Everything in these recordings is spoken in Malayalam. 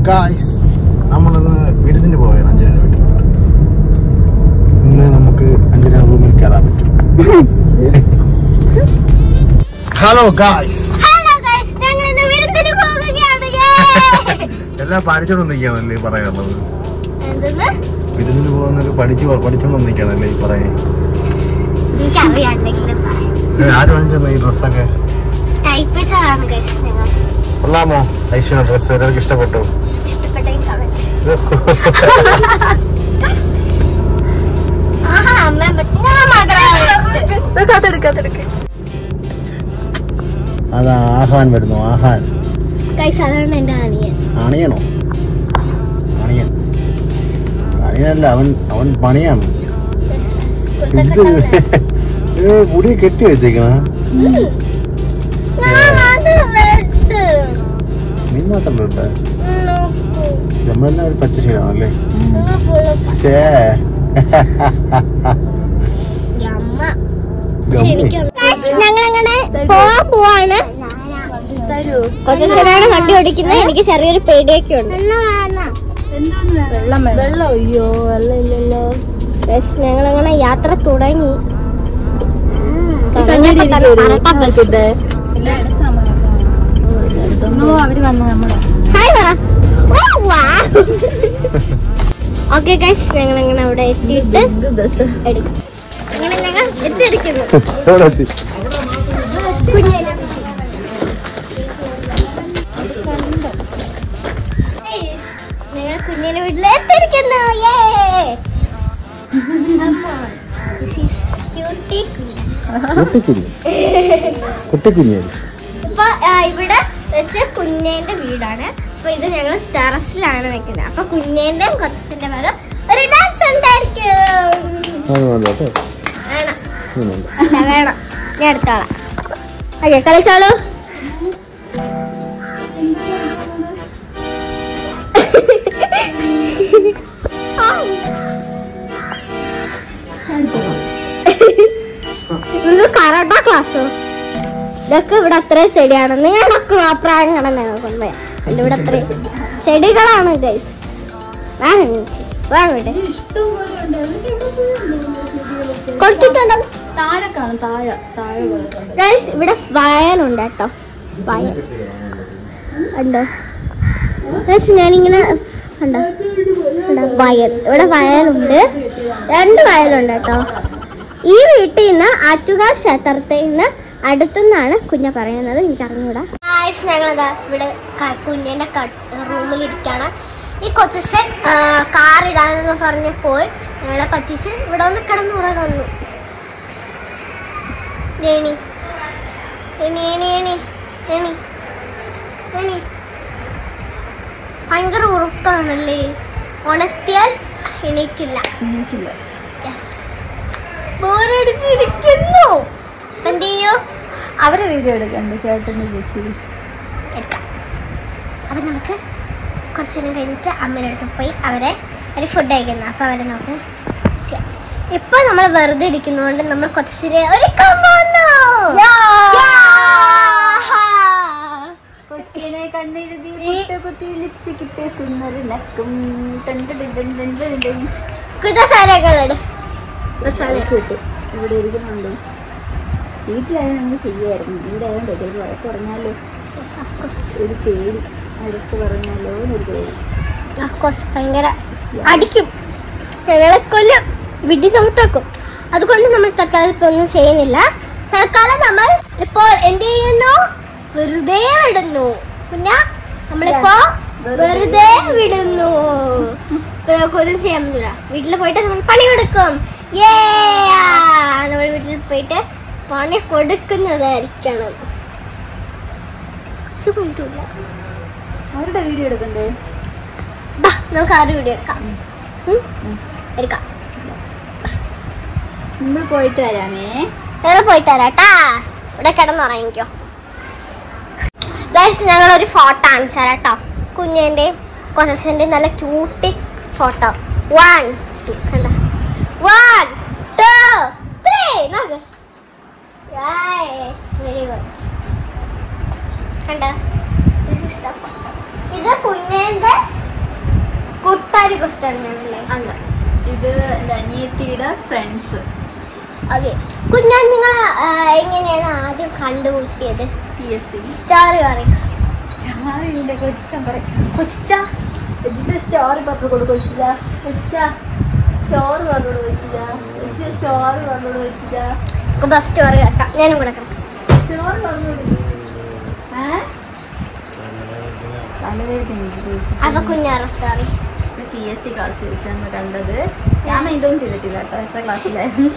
ഗായ്സ്, നമ്മളൊന്ന് വിരുന്നിന് പോവുകയാണ് അഞ്ജന വീട്ടിൽ. ഇന്ന് നമുക്ക് അഞ്ജന റൂമിൽ കയറാൻ പറ്റും. ഹലോ ഗായ്സ്, എല്ലാം പഠിച്ചോണ്ടിരിക്കുകയാണല്ലേ പറയാനുള്ളത്. വിരുന്നിന് പോകുന്നത് പഠിച്ചോണ്ടിരിക്കുകയാണല്ലേ ഈ പറയാൻ. ആര് വാങ്ങിച്ചോ ഈ ഡ്രസ്സൊക്കെ? കൊള്ളാമോ? ഐശ്വര്യ ഡ്രസ് എല്ലാവർക്കും ഇഷ്ടപ്പെട്ടു? അതാ ആഹാൻ വരുന്നു. ആഹാൻ ആണിയാണോ? അണിയൻ അണിയനല്ല, അവൻ പണിയാണ്. മുടി കെട്ടി വെച്ചേക്കണ നീ മാത്രമല്ല ഇട്ട. നമ്മളെല്ലാം ഒരു പച്ച ഷെയ്ഡാണല്ലേ. ഞങ്ങളങ്ങനെ പോവാൻ പോവാണ്. കൊച്ചാണ് വണ്ടി ഓടിക്കുന്നത്. എനിക്ക് ചെറിയൊരു പേടിയൊക്കെ ഉണ്ട്. ഞങ്ങളങ്ങനെ യാത്ര തുടങ്ങി. ഓക്കെ ഗൈസ്, ഞങ്ങളങ്ങനെ അവിടെ എത്തിയിട്ട് എടുക്കും. അങ്ങനെ ഞങ്ങൾ എത്തിയിരിക്കുന്നു. ഞങ്ങൾ കുഞ്ഞിന്റെ വീട്ടിൽ എത്തിയിരിക്കുന്നു. ഇപ്പൊ ഇവിടെ വെച്ച് കുഞ്ഞേന്റെ വീടാണ്. അപ്പൊ ഇത് ഞങ്ങൾ ടെറസിലാണ് വെക്കുന്നത്. അപ്പൊ കുഞ്ഞേന്റെ കൊച്ചിന്റെ ഭാഗം ഒരു ഡാൻസ് ഉണ്ടായിരിക്കും. വേണം, ഞാൻ എടുത്തോളാം. ഓക്കെ, കളിച്ചോളൂ. ഇത് കരാട്ട ക്ലാസ്. ഇതൊക്കെ ഇവിടെ അത്രയും ചെടിയാണ്. നിങ്ങളുടെ പ്രായം കാണാൻ ഞങ്ങൾക്കൊന്നും എന്റെ ഇവിടെ അത്രയും ചെടികളാണ് ഗൈസ്. കൊടുത്തിട്ടുണ്ടോ? ഗൈസ് ഇവിടെ വയലുണ്ട് കേട്ടോ. വയൽ ഉണ്ടോ ഗൈസ്? ഞാനിങ്ങനെ കണ്ടോ വയൽ. ഇവിടെ വയലുണ്ട്, 2 വയലുണ്ട് കേട്ടോ. ഈ വീട്ടിൽ നിന്ന് ആറ്റുകാൽ ക്ഷേത്രത്തിൽ നിന്ന് അടുത്തുനിന്നാണ് കുഞ്ഞ പറയുന്നത്. എനിക്ക് അറിഞ്ഞൂടാ. ഞങ്ങളതാ ഇവിടെ കുഞ്ഞിന്റെ റൂമിൽ ഇരിക്കാണ്. ഈ കൊച്ചൻ കാറിടാനെന്ന് പറഞ്ഞ് പോയി ഞങ്ങളെ പറ്റിച്ച് ഇവിടെ ഒന്ന് കിടന്നുറങ്ങി വന്നു. ഭയങ്കര ഉറപ്പാണല്ലേ. ഉണർത്തിയാൽ എണീക്കില്ല. ബോറടിച്ചിരിക്കുന്നു. എന്ത് ചെയ്യോ? അവരെ വീഡിയോ എടുക്കണ്ടേ ചേട്ടൻ്റെ ചേച്ചി? എടുക്കാം. അപ്പൊ നമുക്ക് കുറച്ചു നേരം കഴിഞ്ഞിട്ട് അമ്മയുടെ അടുത്ത് പോയി അവരെ ഒരു ഫുഡ് കഴിക്കുന്നു. അപ്പൊ അവരെ നമുക്ക് ഇപ്പൊ നമ്മൾ വെറുതെ ഇരിക്കുന്നതുകൊണ്ട് നമ്മൾ കുറച്ചു നേരം ഒരുക്കാൻ പോകുന്നു. കൊച്ചിനെ കണ്ണെഴുതി കുത്തി ലിപ്സ്റ്റിക്കിട്ട് സുന്ദരക്കും കുതസാരകളുടെ ഇവിടെ ഇരിക്കുന്നുണ്ട്. വീട്ടിലായാലും നമ്മൾ ചെയ്യുമായിരുന്നു. ഇവിടെ ആയതുകൊണ്ട് ഒരു വഴക്ക് പറഞ്ഞാലോ, ഒരു പേടി. അടുത്ത് പറഞ്ഞാലോ എന്നൊരു പേടി. ഭയങ്കര അടിക്കും, കൊല്ലും, വിടി തൊട്ടാക്കും. അതുകൊണ്ട് നമ്മൾ തൽക്കാലം ഇപ്പൊ ഒന്നും ചെയ്യുന്നില്ല. തൽക്കാലം നമ്മൾ ഇപ്പോൾ എന്ത് ചെയ്യുന്നു? വെറുതെ വിടുന്നു. പിന്നെ നമ്മളിപ്പോ വെറുതെ വിടുന്നു. ഒന്നും ചെയ്യാൻ പറ്റില്ല. വീട്ടിൽ പോയിട്ട് നമ്മൾ പണി കൊടുക്കും. നമ്മൾ വീട്ടിൽ പോയിട്ട് പണി കൊടുക്കുന്നതായിരിക്കണം. അവരുടെ വീഡിയോ എടുക്കണ്ടേ? നമുക്ക് ആരുടെ വീഡിയോ എടുക്കാം. നമ്മൾ പോയിട്ട് വരാമേ. ഞങ്ങൾ പോയിട്ട് വരാട്ടാ. ഇവിടെ കിടന്നുറങ്ങിക്കോ. ഗൈസ്, ഞങ്ങളൊരു ഫോട്ടോ കാണിച്ചു തരാം കേട്ടോ. കുഞ്ഞിൻ്റെയും കൊച്ചൻ്റെയും നല്ല ക്യൂട്ടി ഫോട്ടോ. 1 2 കണ്ട. 1 2 3 നോക്ക്. Very good. കണ്ട, ഇത് കുഞ്ഞിൻ്റെ തന്നെയാണല്ലേ? അല്ല, ഇത് എൻ്റെ അനിയത്തിയുടെ ഫ്രണ്ട്സ്. അതെ. കുഞ്ഞാ, നിങ്ങൾ എങ്ങനെയാണ് ആദ്യം കണ്ടുമുട്ടിയത്? PSC സ്റ്റോറി പറയും. സ്റ്റാറിന്റെ കൊച്ചാ പറയും. കൊച്ച സ്റ്റോറി പറഞ്ഞു കൊടു. കൊച്ചില്ല കൊച്ച സ്റ്റോറി പറഞ്ഞോട് വെച്ചില്ല. സ്റ്റോറി പറഞ്ഞോട് വെച്ചില്ല. സ്റ്റോറി കേൾക്കാം. ഞാനും കൂടെ കേൾക്കാം. സ്റ്റോറി പറഞ്ഞോട്. അപ്പൊ കുഞ്ഞാറ സ്റ്റോറി. PSC ക്ലാസ് വെച്ചാണ് കണ്ടത്. ഞാൻ മൈൻഡൊന്നും ചെയ്തിട്ടില്ല കേട്ടോ. എത്ര ക്ലാസ്സിലായിരുന്നു?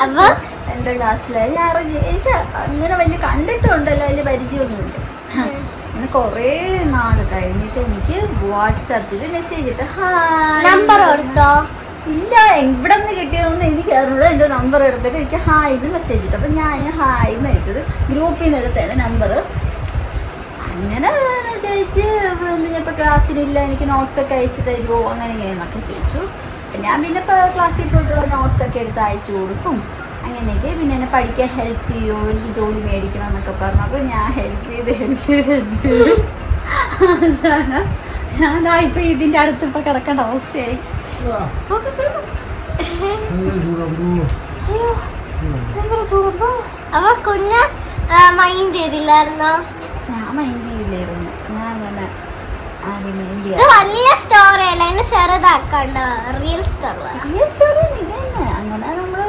അപ്പൊ എൻ്റെ ക്ലാസ്സിലായി. എനിക്ക് അങ്ങനെ വലിയ കണ്ടിട്ടുണ്ടല്ലോ, വലിയ പരിചയമൊന്നുമില്ല. അങ്ങനെ കുറേ നാൾ കഴിഞ്ഞിട്ട് എനിക്ക് വാട്സാപ്പിൽ മെസ്സേജ് ഇട്ട് നമ്പർ കൊടുത്തോ? ഇല്ല, എവിടെ നിന്ന് കിട്ടിയതൊന്നും എനിക്ക് അറിഞ്ഞൂടെ. എൻ്റെ നമ്പർ എടുത്തിട്ട് എനിക്ക് ഹായ്ന്ന് മെസ്സേജ് ഇട്ടു. അപ്പം ഞാൻ ഹായ്ന്ന് അയച്ചത് ഗ്രൂപ്പിൽ നിന്ന് എടുത്തതാണ് നമ്പർ. അങ്ങനെ മെസ്സേജ് ഇപ്പോൾ ക്ലാസ്സിലില്ല, എനിക്ക് നോട്ട്സൊക്കെ അയച്ചു തരുമോ അങ്ങനെ ഇങ്ങനെയെന്നൊക്കെ ചോദിച്ചു. ഞാൻ പിന്നെ ഇപ്പോൾ ക്ലാസ്സിൽ പോയിട്ടുള്ള നോട്ട്സൊക്കെ എടുത്ത് അയച്ചു കൊടുക്കും. അങ്ങനെയൊക്കെ പിന്നെ എന്നെ പഠിക്കാൻ ഹെൽപ്പ് ചെയ്യുമോ, എനിക്ക് ജോലി മേടിക്കണം എന്നൊക്കെ പറഞ്ഞു. അപ്പോൾ ഞാൻ ഹെൽപ്പ് ചെയ്ത് ഞാനിപ്പോൾ ഇതിൻ്റെ അടുത്ത് ഇപ്പോൾ കിടക്കേണ്ട അവസ്ഥയായി. അപ്പൊ കുഞ്ഞ മൈൻഡ് ചെയ്തില്ലായിരുന്നോ? ഞാൻ മൈൻഡ് ചെയ്യില്ലായിരുന്നു. ഞാൻ അങ്ങനെ വലിയ സ്റ്റോറി അല്ല, ഇങ്ങനെ ചെറുതാക്കണ്ട. റിയൽ സ്റ്റോറി ഇതന്നെ. അങ്ങനെ നമ്മള്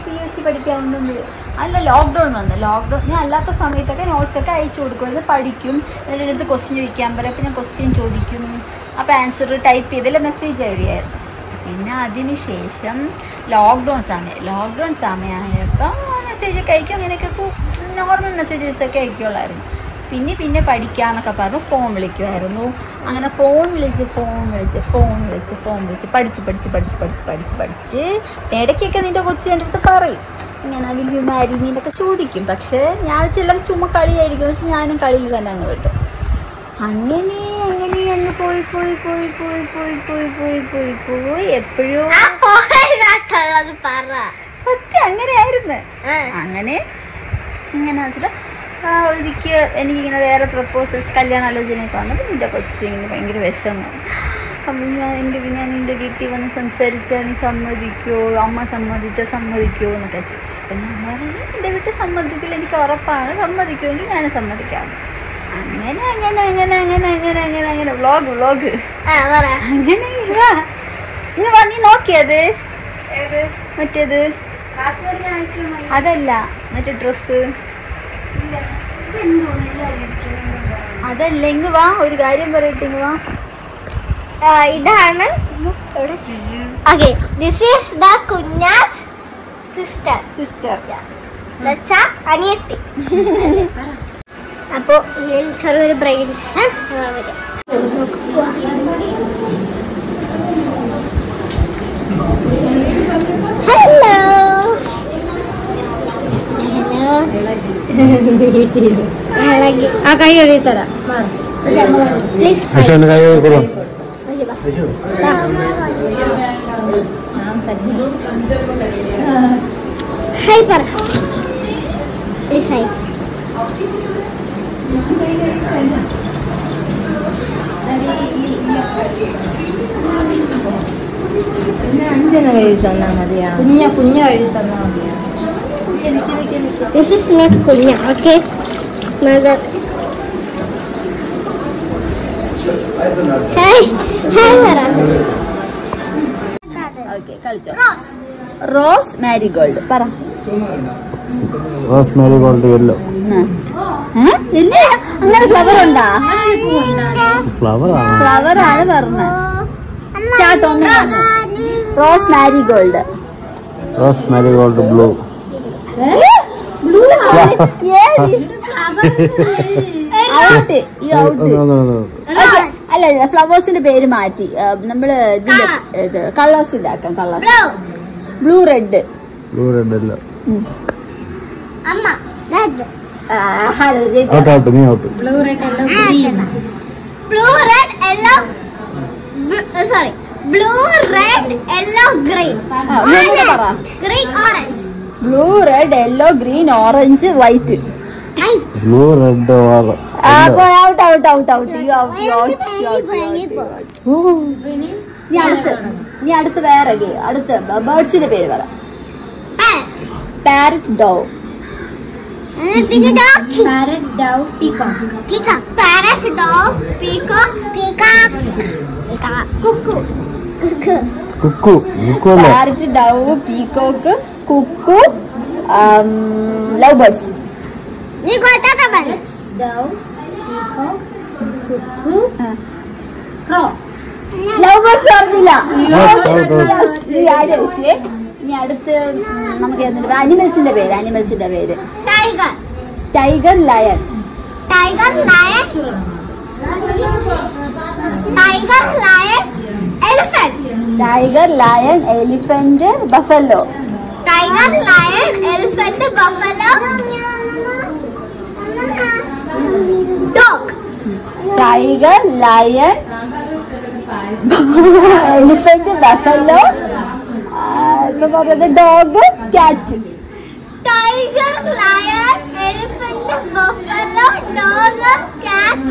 PSC പഠിക്കാവുന്ന അല്ല, ലോക്ക്ഡൗൺ വന്നു. ലോക്ക്ഡൗൺ ഞാൻ അല്ലാത്ത സമയത്തൊക്കെ നോട്ട്സൊക്കെ അയച്ചു കൊടുക്കും. അത് പഠിക്കും. എൻ്റെ അടുത്ത് ക്വസ്റ്റ്യൻ ചോദിക്കാൻ പറയും. അപ്പം ഞാൻ ക്വസ്റ്റ്യൻ ചോദിക്കും. അപ്പം ആൻസർ ടൈപ്പ് ചെയ്തെല്ലാം മെസ്സേജ് എഴുതിയായിരുന്നു. പിന്നെ അതിന് ശേഷം ലോക്ക്ഡൗൺ സമയമായപ്പോൾ മെസ്സേജൊക്കെ അയക്കും. അങ്ങനെയൊക്കെ നോർമൽ മെസ്സേജസൊക്കെ അയക്കുള്ളായിരുന്നു. പിന്നെ പഠിക്കാന്നൊക്കെ പറഞ്ഞു ഫോൺ വിളിക്കുമായിരുന്നു. അങ്ങനെ ഫോൺ വിളിച്ച് പഠിച്ച് ഇടയ്ക്കൊക്കെ നിൻ്റെ കൊച്ചു എൻ്റെ അടുത്ത് പറയും ഇങ്ങനെ വലിയ മാരിമീനൊക്കെ ചോദിക്കും. പക്ഷേ ഞാൻ ചെല്ലാം ചുമ്മാ കളിയായിരിക്കും. പക്ഷെ ഞാനും കളിയിൽ തന്നെ അങ്ങ് വിട്ടു. അങ്ങനെ അങ്ങ് പോയി എപ്പോഴോ സത്യം അങ്ങനെയായിരുന്നു. അങ്ങനെ വെച്ചിട്ട് ഒരിക്കൽ എനിക്കിങ്ങനെ വേറെ പ്രപ്പോസൽസ് കല്യാണാലോചനയൊക്കെ വന്നപ്പോൾ നിൻ്റെ കൊച്ചു ഇങ്ങനെ ഭയങ്കര വിഷമം. അപ്പം ഞാൻ നിൻ്റെ വീട്ടിൽ വന്ന് സംസാരിച്ചാൽ നീ സമ്മതിക്കുമോ, അമ്മ സമ്മതിക്കുമോ എന്നൊക്കെ ചോദിച്ചു. അപ്പം ഞാൻ പറഞ്ഞു എൻ്റെ വീട്ടിൽ സമ്മതിക്കില്ല, എനിക്ക് ഉറപ്പാണ്. സമ്മതിക്കുമെങ്കിൽ ഞാൻ സമ്മതിക്കാം. അങ്ങനെ വ്ളോഗ് അങ്ങനെ നീ നോക്കിയത് മറ്റേത് അതല്ല, മറ്റേ ഡ്രസ്സ് അതല്ല. ഇങ്ങ് വാ, ഒരു കാര്യം പറയട്ടെ. ഇങ്ങ് വാ. ഇതാണ് അനിയത്തി. അപ്പോ ചെറിയൊരു ബ്രേക്ക് ഹലോ ആ കൈ കഴുകി തരാം. ഹായ് പറ പ്ലീസ്. ഹായ്. അഞ്ചെണ്ണം കഴുകി തന്നാൽ മതിയാ? കുഞ്ഞ് കഴുകി തന്നാൽ മതിയാ? This is not kunya, okay? Mother. Hey, Mara. Okay, കളിച്ചോ. റോസ് മാരിഗോൾഡ് പറ. Rose marigold yellow. അങ്ങനെ ഫ്ലവർ ഉണ്ടാ? ഫ്ലവർ ആണ് പറഞ്ഞത്. Rose marigold. Rose marigold blue. അല്ല, ഫ്ലവേഴ്സിന്റെ പേര് മാറ്റി നമ്മള് ഇതിന്റെ കളേഴ്സ് ഇതാക്കാം. കളേഴ്സ് ബ്ലൂ റെഡ് അല്ല. Blue red yellow green orange white. Blue red or out out out out നീ അടുത്ത് വേറെ അടുത്ത് ബേർഡ്സിന്റെ പേര് പറ. Parrot dove. പിന്നെ parrot dove peacock parrot dove peacock cuckoo parrot dove peacock cuckoo lovebirds. നീ കൊട്ടാത്ത പാരറ്റ് ഡവ് പീകോക്ക് കുക്കു ക്രോ. ലവ് ബേർഡ്സ് പറഞ്ഞില്ല. ഇനി അടുത്ത് നമുക്ക് അനിമൽസിന്റെ പേര്. Tiger lion elephant buffalo. Tiger lion elephant buffalo dog. Tiger lion elephant buffalo dog cat. Tiger lion elephant buffalo dog cat.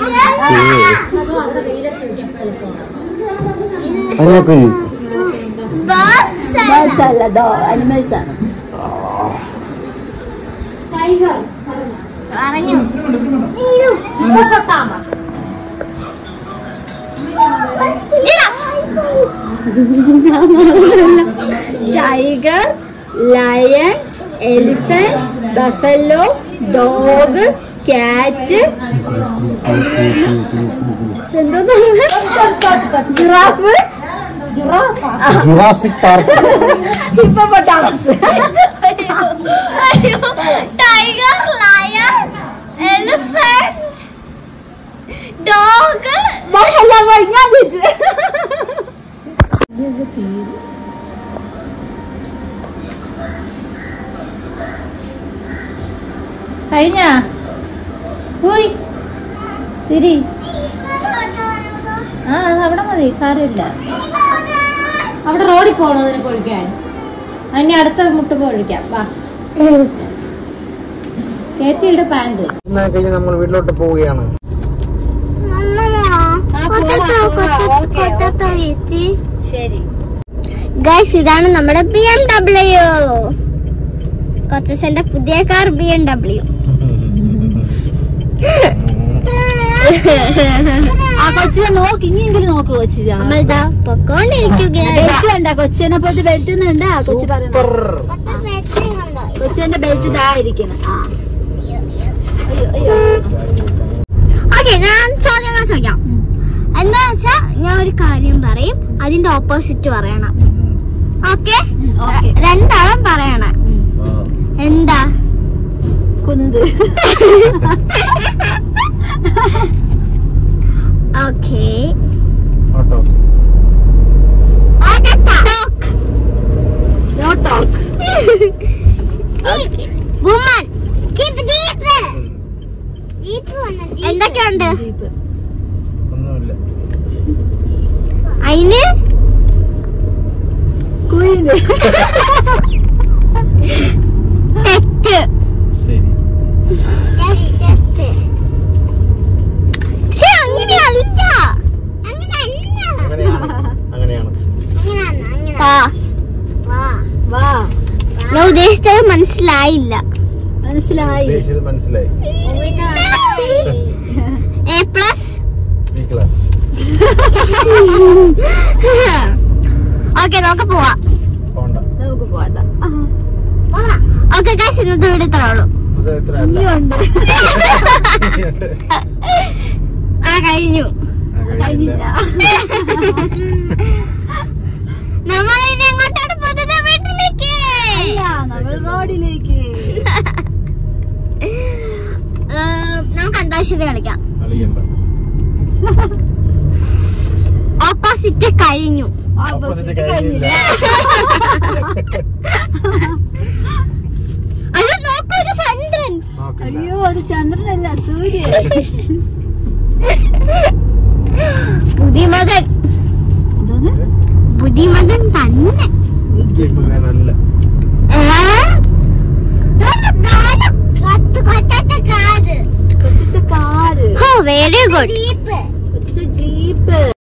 Birds അല്ല അനിമൽസ് ആണ്. ടൈഗർ പറഞ്ഞു tiger lion elephant buffalo dog cat. Giraffe Jurassic park hippopotamus. Tiger lion elephant dog ഞാൻ ചോദിച്ചു. കഴിഞ്ഞ പോയി തിരി. അവിടെ മതി, സാരമില്ല. അവിടെ റോഡിൽ പോകണോ നിനക്ക് ഒഴിക്കാൻ? അതിന് അടുത്ത മുട്ട് ഒഴിക്കാം. വാ കേറ്റിയുടെ പാൻറ്. നമ്മൾ വീട്ടിലോട്ട് പോവുകയാണ്. ശരി ഗൈസ്, ഇതാണ് നമ്മുടെ BMW. കൊച്ചന്റെ പുതിയ കാർ BMW. കൊച്ചിനെ നോക്ക്, ഇനിയെങ്കിലും നോക്ക്. നമ്മളിതാ പൊക്കോണ്ടിരിക്കുകയാണ്. ബെൽറ്റ് കണ്ട കൊച്ചിനെ പോയിട്ട് ബെൽറ്റ് ഉണ്ടാ കൊച്ചു പറയുന്നത്. കൊച്ചിന്റെ ബെൽറ്റ് ഇതായിരിക്കണം. ഓക്കെ, ഞാൻ ചോദ്യങ്ങൾ ചോദിക്കാം. എന്താ വെച്ചാ ഞാൻ ഒരു കാര്യം പറയും, അതിന്റെ ഓപ്പോസിറ്റ് പറയണം. ഓക്കെ, രണ്ടാളും പറയണം. എന്താ? കുന്ത്. ഓക്കെ, എന്തൊക്കെയുണ്ട് അതിന്? തെറ്റ്. ഞാൻ ഉദ്ദേശിച്ചത് മനസ്സിലായില്ല. മനസ്സിലായി. A+. ഓക്കെ, നമുക്ക് പോവാം. ഓക്കെ ഗൈസ്, ഇന്നത്തെ വീഡിയോ ഇത്രേ ഉള്ളൂ. കഴിഞ്ഞു. നമ്മൾ ഇനി എങ്ങോട്ടാണ് പോകുന്നത്? വീട്ടിലേക്ക്. റോഡിലേക്ക്. നമുക്ക് അന്താക്ഷരി കളിക്കാം. ഓപ്പോസിറ്റ് കഴിഞ്ഞു. കഴിഞ്ഞില്ല. അയ്യോ, നോക്കൂ, ഒരു ചന്ദ്രൻ. അയ്യോ, അത് ചന്ദ്രനല്ല, സൂര്യൻ. ബുദ്ധിമകൻ. ബുദ്ധിമകൻ തന്നെ. റോബോട്ട്. ജീപ്പ്